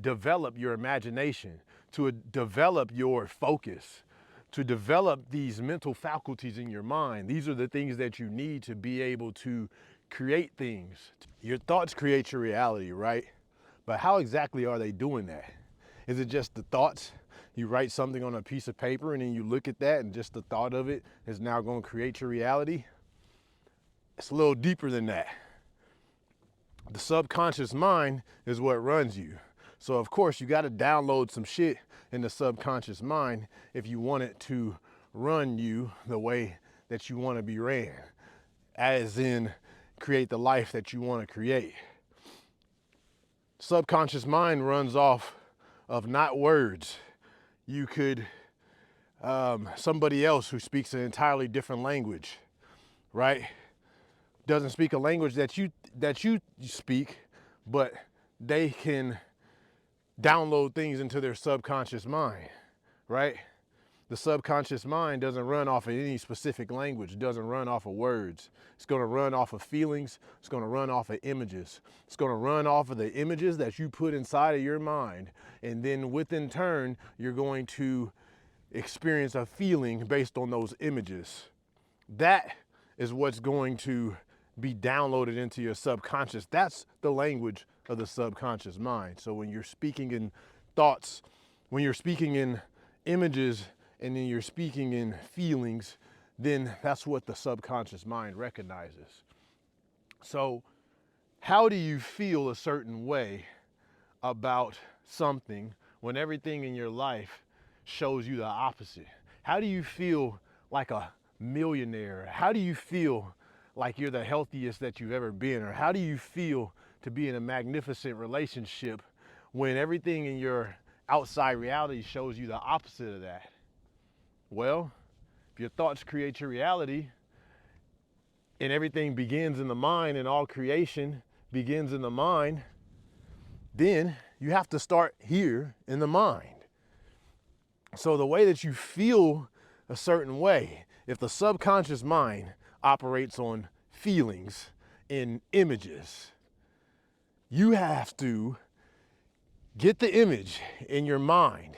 develop your imagination, to develop your focus, to develop these mental faculties in your mind. These are the things that you need to be able to create things. Your thoughts create your reality, right? But how exactly are they doing that? Is it just the thoughts? You write something on a piece of paper and then you look at that and just the thought of it is now going to create your reality? It's a little deeper than that. The subconscious mind is what runs you. So of course you got to download some shit in the subconscious mind if you want it to run you the way that you want to be ran, as in create the life that you want to create. Subconscious mind runs off of not words. You could, somebody else who speaks an entirely different language, right? Doesn't speak a language that you speak, but they can download things into their subconscious mind, right? The subconscious mind doesn't run off of any specific language. It doesn't run off of words. It's going to run off of feelings. It's going to run off of images. It's going to run off of the images that you put inside of your mind. And then within turn, you're going to experience a feeling based on those images. That is what's going to be downloaded into your subconscious. That's the language of the subconscious mind. So when you're speaking in thoughts, when you're speaking in images, and then you're speaking in feelings, then that's what the subconscious mind recognizes. So how do you feel a certain way about something when everything in your life shows you the opposite? How do you feel like a millionaire? How do you feel like you're the healthiest that you've ever been? Or how do you feel to be in a magnificent relationship when everything in your outside reality shows you the opposite of that? Well, if your thoughts create your reality and everything begins in the mind and all creation begins in the mind, then you have to start here in the mind. So the way that you feel a certain way, if the subconscious mind operates on feelings in images, you have to get the image in your mind.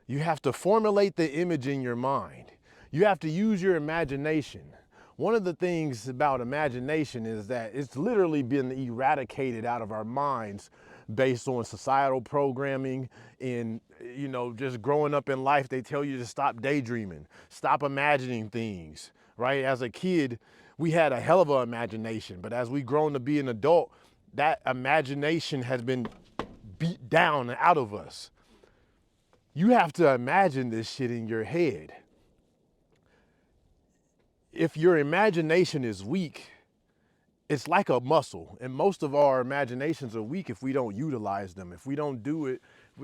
You have to formulate the image in your mind. You have to use your imagination. One of the things about imagination is that it's literally been eradicated out of our minds based on societal programming and, just growing up in life. They tell you to stop daydreaming, stop imagining things, right? As a kid, we had a hell of an imagination, but as we've grown to be an adult, that imagination has been beat down and out of us. You have to imagine this shit in your head. If your imagination is weak, it's like a muscle. And most of our imaginations are weak if we don't utilize them. If we don't do it,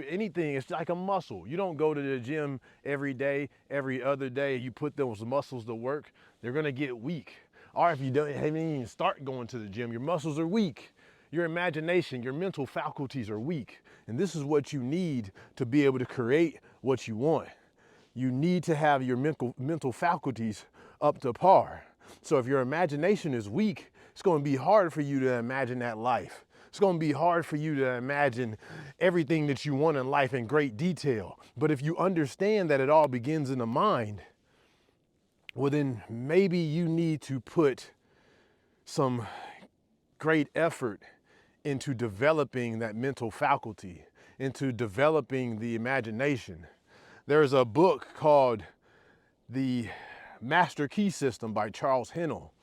anything, it's like a muscle. You don't go to the gym every day, every other day, you put those muscles to work, they're gonna get weak. Or if you haven't even start going to the gym, your muscles are weak. Your imagination, your mental faculties are weak. And this is what you need to be able to create what you want. You need to have your mental faculties up to par. So if your imagination is weak, it's going to be hard for you to imagine that life. It's going to be hard for you to imagine everything that you want in life in great detail. But if you understand that it all begins in the mind, well then maybe you need to put some great effort into developing that mental faculty, into developing the imagination. There's a book called The Master Key System by Charles Hennell.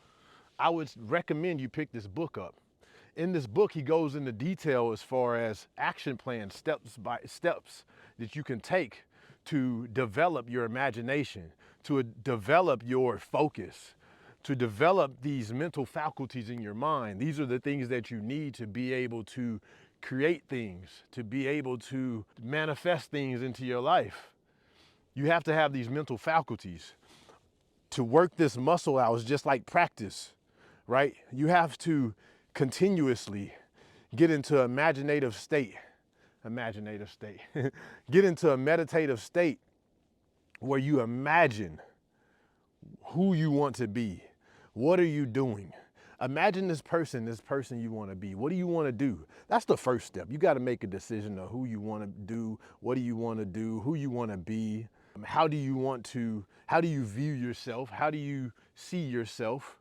I would recommend you pick this book up. In this book, he goes into detail as far as action plans, steps by steps that you can take to develop your imagination, to develop your focus, to develop these mental faculties in your mind. These are the things that you need to be able to create things, to be able to manifest things into your life. You have to have these mental faculties. To work this muscle out is just like practice, right? You have to continuously get into a imaginative state, get into a meditative state where you imagine who you want to be. What are you doing? Imagine this person you want to be. What do you want to do? That's the first step. You got to make a decision of who you want to do, what do you want to do, who you want to be. How do you view yourself? How do you see yourself?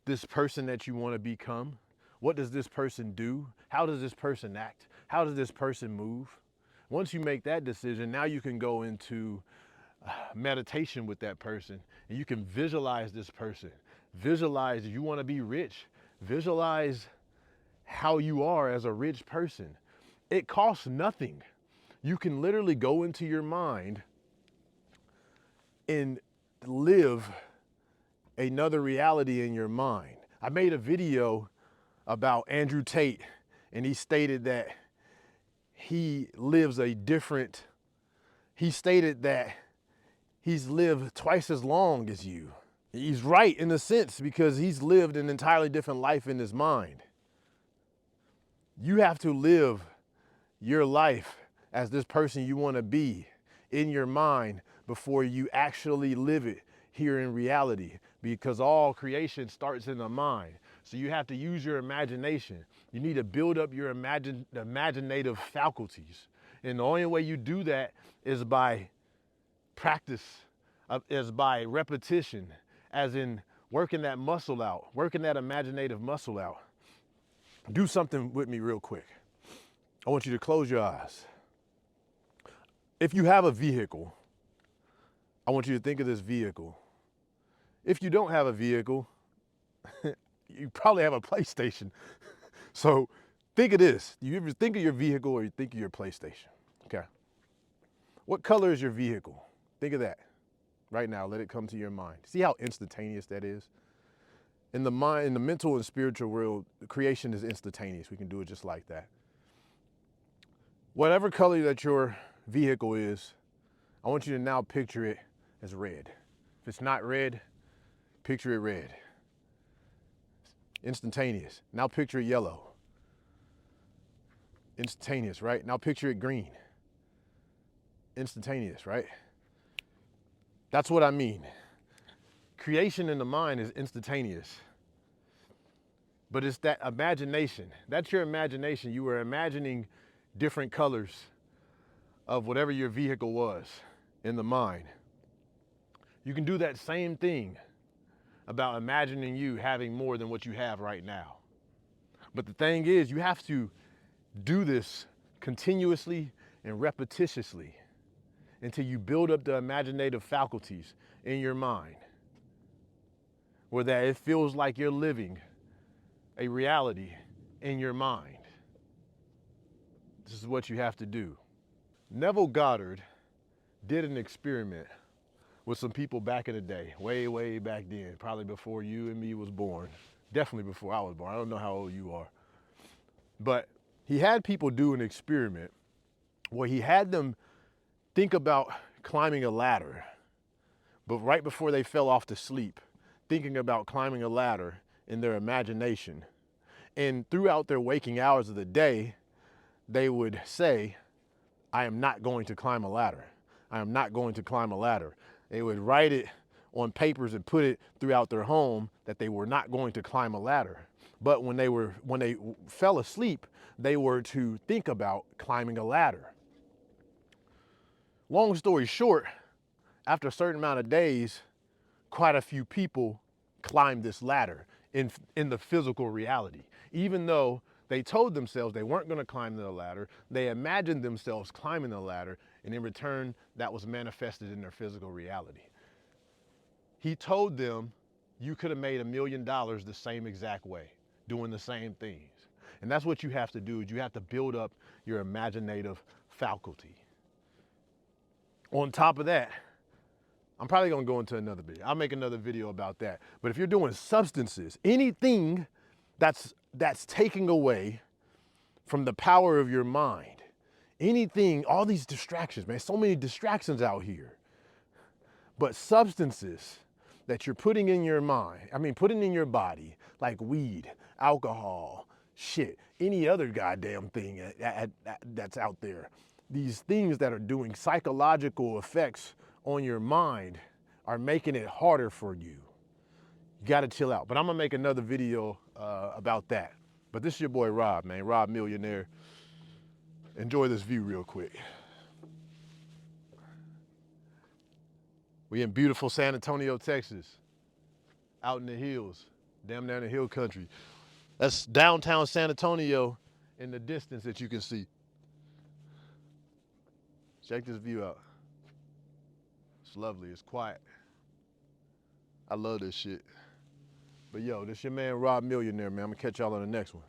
This person that you want to become? What does this person do? How does this person act? How does this person move? Once you make that decision, now you can go into meditation with that person and you can visualize this person. Visualize you want to be rich. Visualize how you are as a rich person. It costs nothing. You can literally go into your mind and live another reality in your mind. I made a video about Andrew Tate, and he stated that he stated that he's lived twice as long as you. He's right in a sense because he's lived an entirely different life in his mind. You have to live your life as this person you want to be in your mind before you actually live it here in reality, because all creation starts in the mind. So you have to use your imagination. You need to build up your imaginative faculties. And the only way you do that is by practice, is by repetition, as in working that muscle out, working that imaginative muscle out. Do something with me real quick. I want you to close your eyes. If you have a vehicle, I want you to think of this vehicle. If you don't have a vehicle, you probably have a PlayStation. So think of this. You ever think of your vehicle or you think of your PlayStation? Okay. What color is your vehicle? Think of that right now. Let it come to your mind. See how instantaneous that is? In the mind, in the mental and spiritual world, creation is instantaneous. We can do it just like that. Whatever color that your vehicle is, I want you to now picture it as red. If it's not red, picture it red. Instantaneous. Now picture it yellow. Instantaneous, right? Now picture it green. Instantaneous, right? That's what I mean. Creation in the mind is instantaneous. But it's that imagination. That's your imagination. You were imagining different colors of whatever your vehicle was in the mind. You can do that same thing about imagining you having more than what you have right now. But the thing is, you have to do this continuously and repetitiously until you build up the imaginative faculties in your mind, where that it feels like you're living a reality in your mind. This is what you have to do. Neville Goddard did an experiment with some people back in the day, way back then, probably before you and me was born. Definitely before I was born. I don't know how old you are. But he had people do an experiment where he had them think about climbing a ladder, but right before they fell off to sleep, thinking about climbing a ladder in their imagination. And throughout their waking hours of the day, they would say, I am not going to climb a ladder. I am not going to climb a ladder. They would write it on papers and put it throughout their home that they were not going to climb a ladder. But when they fell asleep, they were to think about climbing a ladder. Long story short, after a certain amount of days, quite a few people climbed this ladder in the physical reality. Even though they told themselves they weren't going to climb the ladder, they imagined themselves climbing the ladder, and in return, that was manifested in their physical reality. He told them you could have made $1 million the same exact way, doing the same things. And that's what you have to do, is you have to build up your imaginative faculty. On top of that, I'm probably gonna go into another video. I'll make another video about that. But if you're doing substances, anything that's taking away from the power of your mind, anything, all these distractions, man, so many distractions out here. But substances that you're putting in your mind, putting in your body, like weed, alcohol, shit, any other goddamn thing that's out there. These things that are doing psychological effects on your mind are making it harder for you. You gotta chill out. But I'm gonna make another video about that. But this is your boy Rob, man. Rob Millionaire. Enjoy this view real quick. We in beautiful San Antonio, Texas. Out in the hills, damn near in the hill country. That's downtown San Antonio in the distance that you can see. Check this view out. It's lovely, it's quiet. I love this shit. But yo, this your man Rob Millionaire, man. I'm gonna catch y'all on the next one.